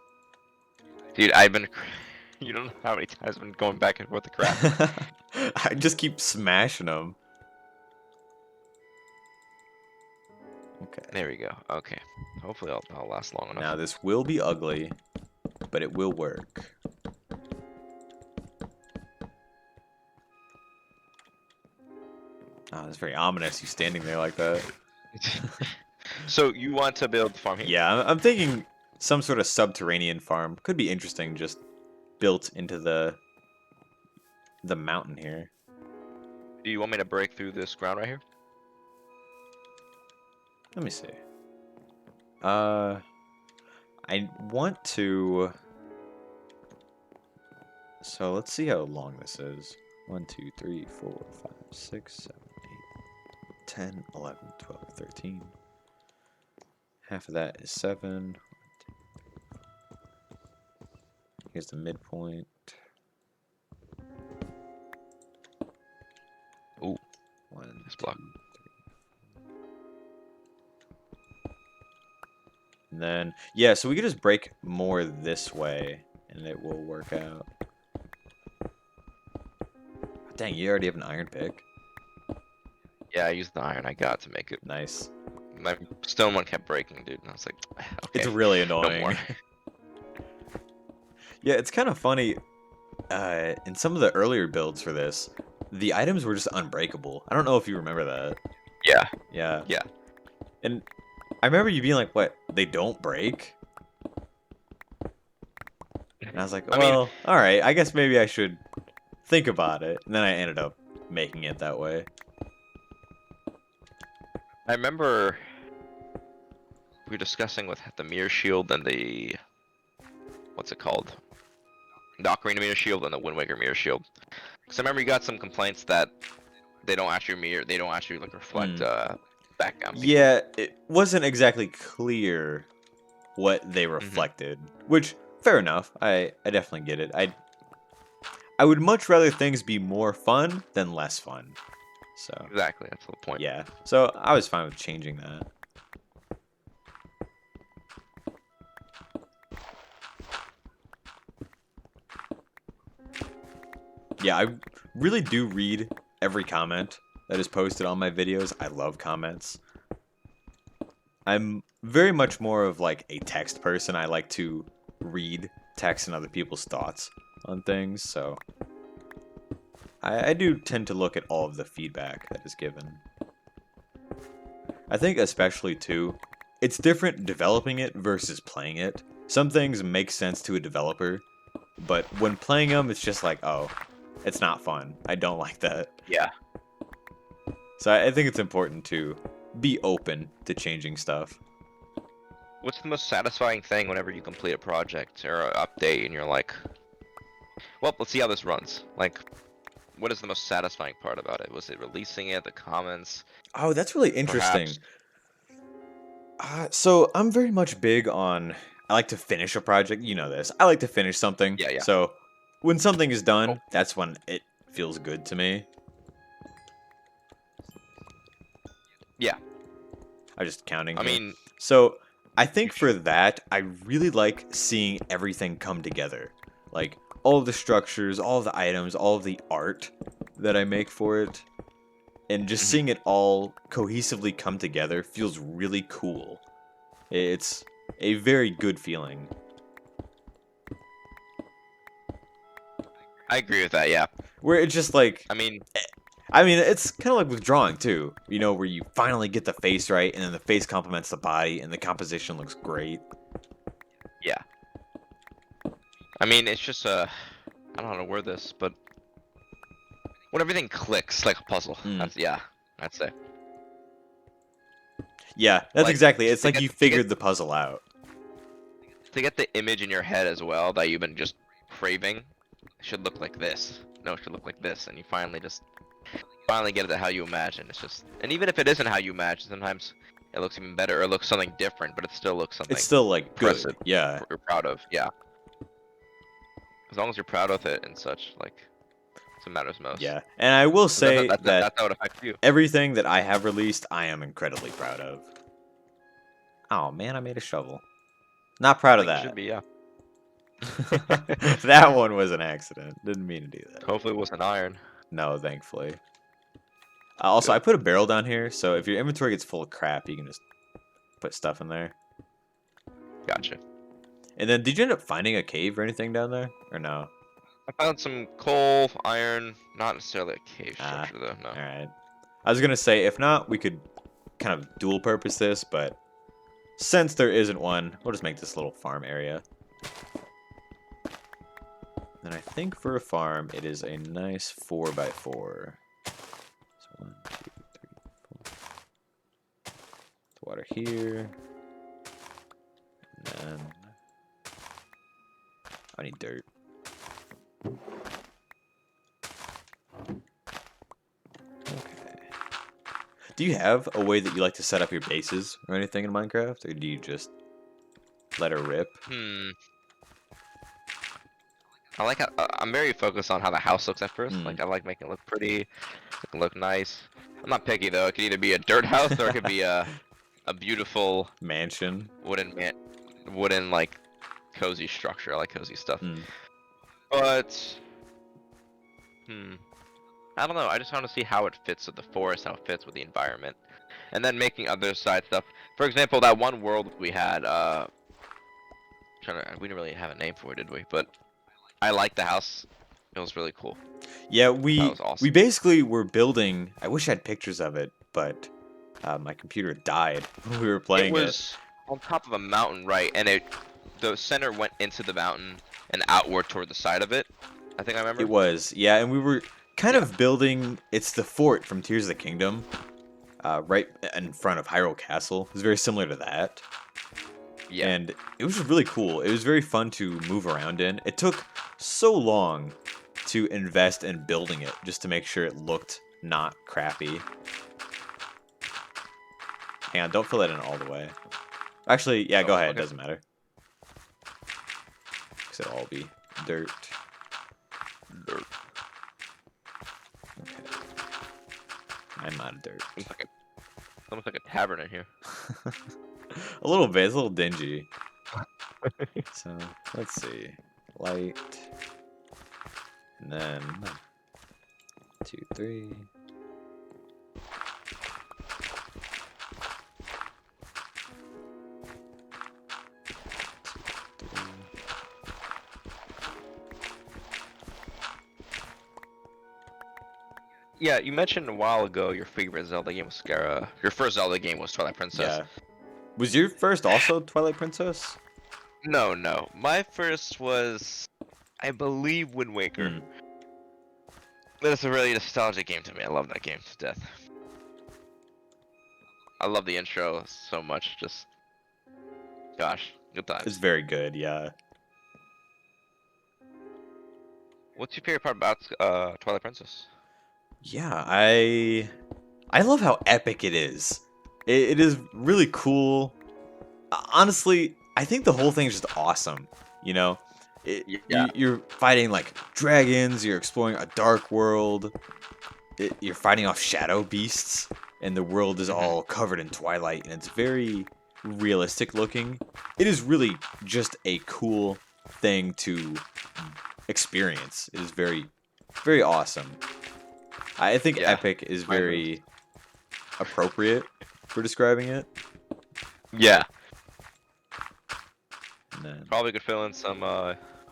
Dude, you don't know how many times I've been going back and forth the crap. I just keep smashing them. Okay. There we go. Okay. Hopefully I'll last long enough. Now, this will be ugly, but it will work. Oh, that's very ominous, you standing there like that. So you want to build the farm here? Yeah, I'm thinking some sort of subterranean farm. Could be interesting, just built into the mountain here. Do you want me to break through this ground right here? Let me see. I want to... So let's see how long this is. 1, 2, 3, 4, 5, 6, 7, 8, 10, 11, 12, 13. Half of that is 7. Here's the midpoint. Ooh, 1, this block. 2, 3. And then, yeah, so we could just break more this way, and it will work out. Dang, you already have an iron pick. Yeah, I used the iron I got to make it. Nice. My stone one kept breaking, dude, and I was like, okay, It's really no annoying. more. Yeah, it's kind of funny. In some of the earlier builds for this, the items were just unbreakable. I don't know if you remember that. Yeah. Yeah. Yeah. And I remember you being like, what, they don't break? And I was like, well, alright, I guess maybe I should think about it. And then I ended up making it that way. I remember we were discussing with the mirror shield and the, what's it called? The Ocarina mirror shield and the Wind Waker mirror shield. Because I remember you got some complaints that they don't actually like reflect background. Yeah, it wasn't exactly clear what they reflected, which fair enough. I definitely get it. I would much rather things be more fun than less fun. So Exactly, that's the point. yeah, so I was fine with changing that. Yeah, I really do read every comment that is posted on my videos. I love comments. I'm very much more of like a text person. I like to read text and other people's thoughts on things, so I do tend to look at all of the feedback that is given. I think especially too, it's different developing it versus playing it. Some things make sense to a developer, but when playing them, it's just like, oh, it's not fun. I don't like that. Yeah. So I think it's important to be open to changing stuff. What's the most satisfying thing whenever you complete a project or an update and you're like, well, let's see how this runs. Like, what is the most satisfying part about it? Was it releasing it, the comments, Oh, that's really interesting. perhaps? So I'm very much big on. I like to finish a project. You know this. I like to finish something. Yeah, yeah. So when something is Oh, done, that's when it feels good to me. yeah. I'm just counting I here. mean, So I think for that, I really like seeing everything come together. Like all of the structures, all of the items, all of the art that I make for it. And just mhm. seeing it all cohesively come together feels really cool. It's a very good feeling. I agree with that. Yeah. Where it's just like, I mean, it's kind of like with drawing too. You know, where you finally get the face right, and then the face complements the body, and the composition looks great. yeah. I mean, it's just I don't know how to word this, but when everything clicks like a puzzle. Mm. Yeah. I'd say. Yeah, that's Like exactly. It's to like get you to get figured the puzzle out. to get the image in your head as well that you've been just craving. It should look like this. No, it should look like this, and you finally get it to how you imagine. It's just, and even if it isn't how you imagine, sometimes it looks even better or it looks something different, but it still looks It's something still like impressive. good. Yeah, You're proud of. Yeah. As long as you're proud of it and such, like, that's what matters most. yeah. And I will 'Cause That's, say that's, that that's how it affects you. everything that I have released, I am incredibly proud of. Oh man, I made a shovel. Not proud of Like you should that. be, yeah. That one was an accident. Didn't mean to do that. Hopefully it wasn't iron. No, thankfully. Also, I Good. put a barrel down here, so if your inventory gets full of crap, you can just put stuff in there. Gotcha. And then, did you end up finding a cave or anything down there? Or no? I found some coal, iron, not necessarily a cave Ah, structure though, no. alright. I was gonna say, if not, we could kind of dual purpose this, but since there isn't one, we'll just make this little farm area. And I think for a farm, it is a nice 4x4. So 1, 2, 3, 4. Water here. And then I need dirt. Okay. Do you have a way that you like to set up your bases or anything in Minecraft, or do you just let her rip? I like how I'm very focused on how the house looks at first. Mm. Like I like making it look pretty, it can look nice. I'm not picky though. It could either be a dirt house or it could be a beautiful Mansion. wooden like cozy structure. I like cozy stuff. Mm. But I don't know. I just want to see how it fits with the forest, how it fits with the environment, and then making other side stuff. For example, that one world we had. We didn't really have a name for it, did we? But I like the house. It was really cool. Yeah, That we was awesome. we basically were building. I wish I had pictures of it, but my computer died when we were It playing it. was on top of a mountain, right? And the center went into the mountain and outward toward the side of it. I think I remember. It was, yeah, and we were kind Yeah. of building. It's the fort from Tears of the Kingdom, right in front of Hyrule Castle. It was very similar to that. Yeah. And it was just really cool. It was very fun to move around in. It took so long to invest in building it just to make sure it looked not crappy. Hang on, don't fill that in all the way. Actually, yeah, go ahead. Okay. It doesn't matter. Because it'll all be dirt. Dirt. Okay. I'm out of dirt. Almost like a tavern in here. A little bit. It's a little dingy. So, let's see. Light. And then 2, 3. Yeah, you mentioned a while ago your favorite Zelda game was your first Zelda game was Twilight Princess. Yeah. Was your first also Twilight Princess? No, no. My first was, I believe, Wind Waker. Hmm. But it's a really nostalgic game to me. I love that game to death. I love the intro so much. Just, gosh, good times. It's very good, yeah. What's your favorite part about Twilight Princess? Yeah, I love how epic it is. It is really cool. Honestly, I think the whole thing is just awesome. You know, Yeah. you're fighting like dragons. You're exploring a dark world. You're fighting off shadow beasts, and the world is all covered in twilight, and it's very realistic looking. It is really just a cool thing to experience. It is very, very awesome. I think Yeah, epic is mine was. very appropriate for describing it. Yeah. And then... Probably could fill in some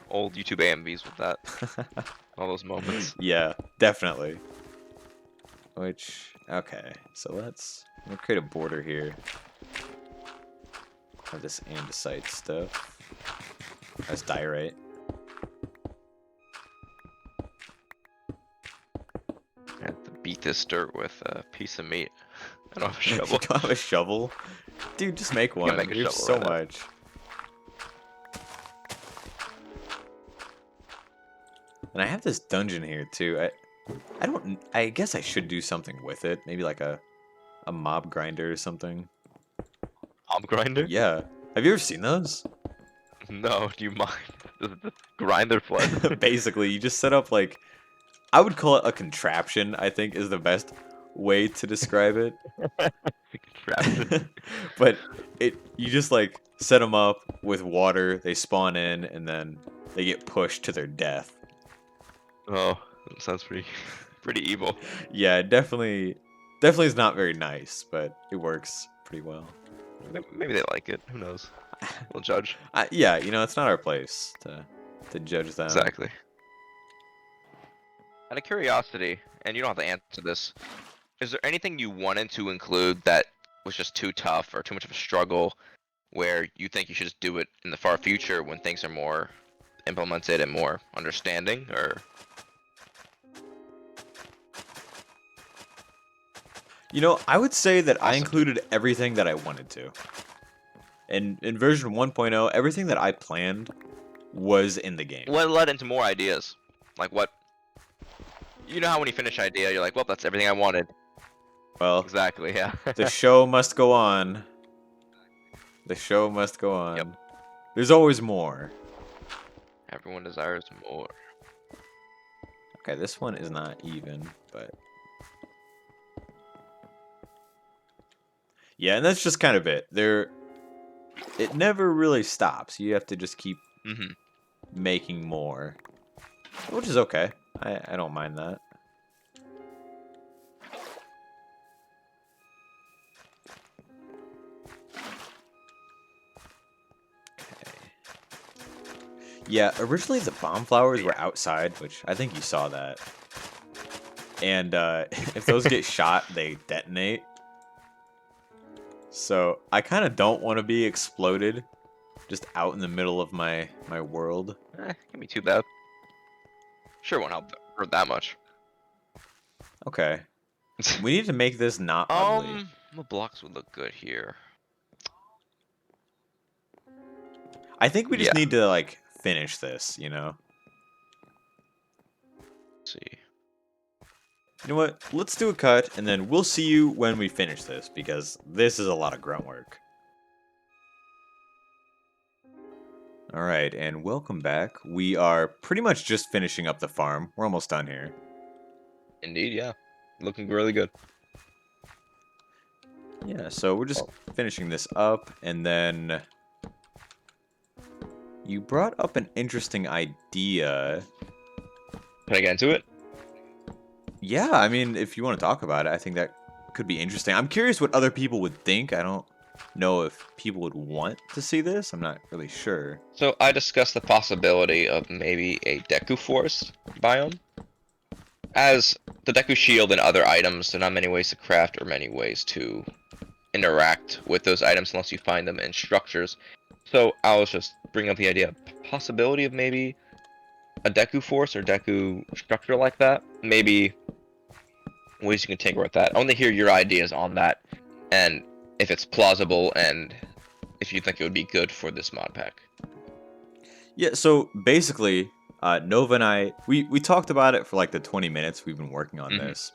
old YouTube AMVs with that. All those moments. Yeah, definitely. Which, okay, so I'm gonna create a border here. Have this andesite stuff. That's diorite. I have to beat this dirt with a piece of meat. I don't have a You shovel. don't have a shovel? Dude, just make one. make a We have shovel so right now. much. And I have this dungeon here too. I guess I should do something with it. Maybe like a mob grinder or something. Mob grinder? Yeah. Have you ever seen those? No, do you mind? The grinder flood. Basically, you just set up like I would call it a contraption, I think is the best way to describe it. Contraption. But you just like set them up with water, they spawn in and then they get pushed to their death. Oh, that sounds pretty evil. Yeah, definitely is not very nice, but it works pretty well. Maybe they like it. Who knows? We'll judge. Yeah, it's not our place to judge them. Exactly. Out of curiosity, and you don't have to answer this, is there anything you wanted to include that was just too tough or too much of a struggle where you think you should just do it in the far future when things are more implemented and more understanding, or... I would say that I Awesome. included everything that I wanted to. And in version 1.0, everything that I planned was in the game. What led into more ideas? Like what? You know how when you finish an idea, you're like, well, that's everything I wanted. Well, Exactly, yeah. the show must go on. The show must go on. Yep. There's always more. Everyone desires more. Okay, this one is not even, but... Yeah, and that's just kind of it. It never really stops. You have to just keep making more. Which is okay. I don't mind that. Okay. Yeah, originally the bomb flowers were outside, which I think you saw that. And if those get shot, they detonate. So I kind of don't want to be exploded just out in the middle of my world. Can't be too bad. Sure won't help hurt that much. Okay. We need to make this not ugly. What blocks would look good here? I think we just Yeah. need to like finish this, Let's see. You know what? Let's do a cut, and then we'll see you when we finish this, because this is a lot of grunt work. Alright, and welcome back. We are pretty much just finishing up the farm. We're almost done here. Indeed, yeah. Looking really good. Yeah, so we're just finishing this up, and then... You brought up an interesting idea. Can I get into it? Yeah, I mean, if you want to talk about it, I think that could be interesting. I'm curious what other people would think. I don't know if people would want to see this. I'm not really sure. So I discussed the possibility of maybe a Deku Forest biome. As the Deku Shield and other items, there are not many ways to craft or many ways to interact with those items unless you find them in structures. So I was just bringing up the idea, possibility of maybe a Deku Force or Deku structure like that. Maybe ways you can tinker with that. I want to hear your ideas on that, and if it's plausible, and if you think it would be good for this mod pack. Yeah, so basically, Nova and we talked about it for like the 20 minutes we've been working on Hmm. this.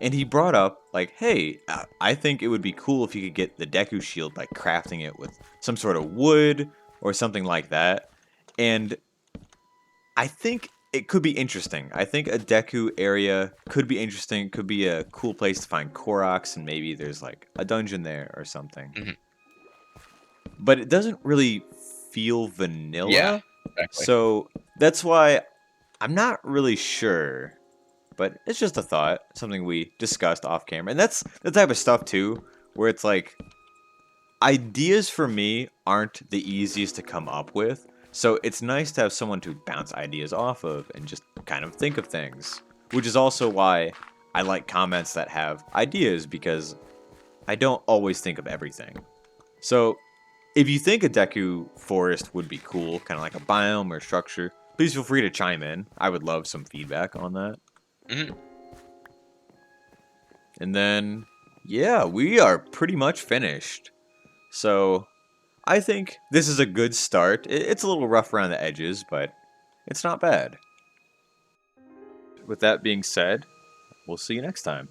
And he brought up, like, hey, I think it would be cool if you could get the Deku shield by crafting it with some sort of wood or something like that. And I think it could be interesting. I think a Deku area could be interesting. Could be a cool place to find Koroks, and maybe there's like a dungeon there or something. Hmm. But it doesn't really feel Yeah, vanilla. exactly. So that's why I'm not really sure. But it's just a thought, something we discussed off camera. And that's the type of stuff too, where it's like ideas for me aren't the easiest to come up with. So it's nice to have someone to bounce ideas off of and just kind of think of things. Which is also why I like comments that have ideas, because I don't always think of everything. So if you think a Deku forest would be cool, kind of like a biome or structure, please feel free to chime in. I would love some feedback on that. Hmm. And then, yeah, we are pretty much finished. So, I think this is a good start. It's a little rough around the edges, but it's not bad. With that being said, we'll see you next time.